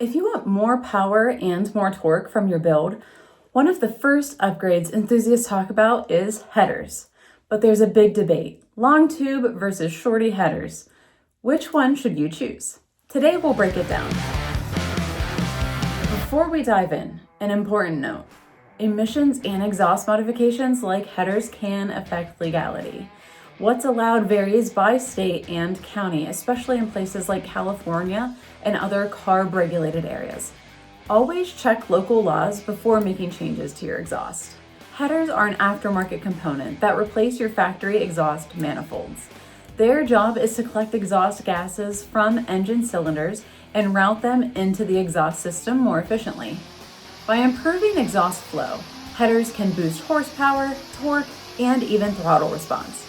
If you want more power and more torque from your build, one of the first upgrades enthusiasts talk about is headers. But there's a big debate: long tube versus shorty headers. Which one should you choose? Today we'll break it down. Before we dive in, an important note: emissions and exhaust modifications like headers can affect legality. What's allowed varies by state and county, especially in places like California and other CARB-regulated areas. Always check local laws before making changes to your exhaust. Headers are an aftermarket component that replace your factory exhaust manifolds. Their job is to collect exhaust gases from engine cylinders and route them into the exhaust system more efficiently. By improving exhaust flow, headers can boost horsepower, torque, and even throttle response.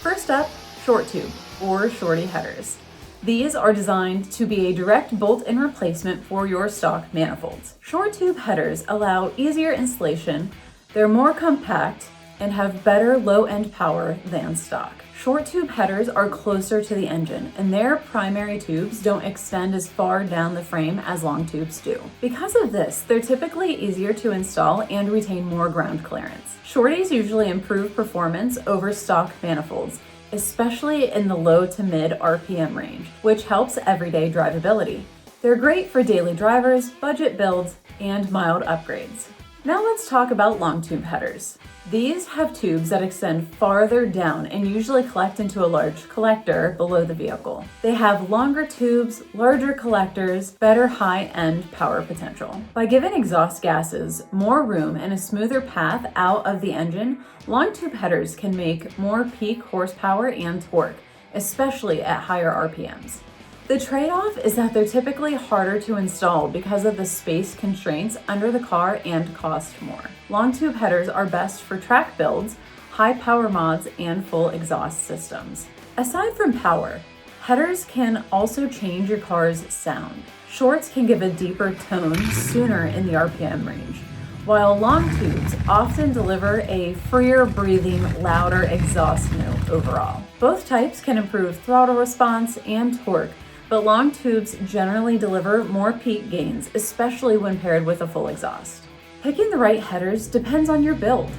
First up, short tube, or shorty headers. These are designed to be a direct bolt-in replacement for your stock manifolds. Short tube headers allow easier installation, they're more compact, and have better low-end power than stock. Short tube headers are closer to the engine, and their primary tubes don't extend as far down the frame as long tubes do. Because of this, they're typically easier to install and retain more ground clearance. Shorties usually improve performance over stock manifolds, especially in the low to mid RPM range, which helps everyday drivability. They're great for daily drivers, budget builds, and mild upgrades. Now let's talk about long tube headers. These have tubes that extend farther down and usually collect into a large collector below the vehicle. They have longer tubes, larger collectors, better high-end power potential. By giving exhaust gases more room and a smoother path out of the engine, long tube headers can make more peak horsepower and torque, especially at higher RPMs. The trade-off is that they're typically harder to install because of the space constraints under the car and cost more. Long tube headers are best for track builds, high power mods, and full exhaust systems. Aside from power, headers can also change your car's sound. Shorts can give a deeper tone sooner in the RPM range, while long tubes often deliver a freer breathing, louder exhaust note overall. Both types can improve throttle response and torque, but long tubes generally deliver more peak gains, especially when paired with a full exhaust. Picking the right headers depends on your build.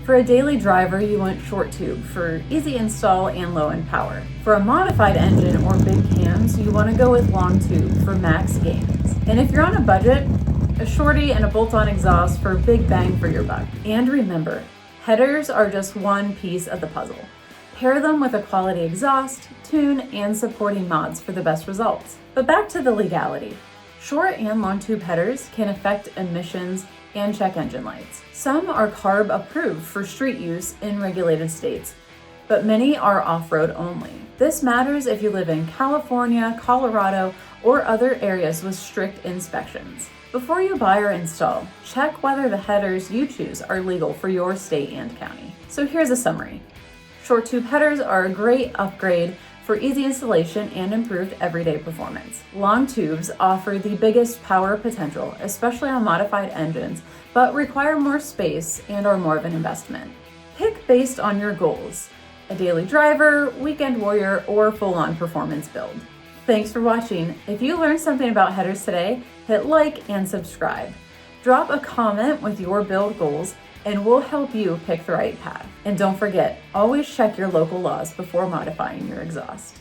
For a daily driver, you want short tube for easy install and low-end power. For a modified engine or big cams, you want to go with long tube for max gains. And if you're on a budget, a shorty and a bolt-on exhaust for big bang for your buck. And remember, headers are just one piece of the puzzle. Pair them with a quality exhaust, tune, and supporting mods for the best results. But back to the legality. Short and long tube headers can affect emissions and check engine lights. Some are CARB approved for street use in regulated states, but many are off-road only. This matters if you live in California, Colorado, or other areas with strict inspections. Before you buy or install, check whether the headers you choose are legal for your state and county. So here's a summary. Short tube headers are a great upgrade for easy installation and improved everyday performance. Long tubes offer the biggest power potential, especially on modified engines, but require more space and are more of an investment. Pick based on your goals: a daily driver, weekend warrior, or full-on performance build. Thanks for watching. If you learned something about headers today, hit like and subscribe. Drop a comment with your build goals and we'll help you pick the right path. And don't forget, always check your local laws before modifying your exhaust.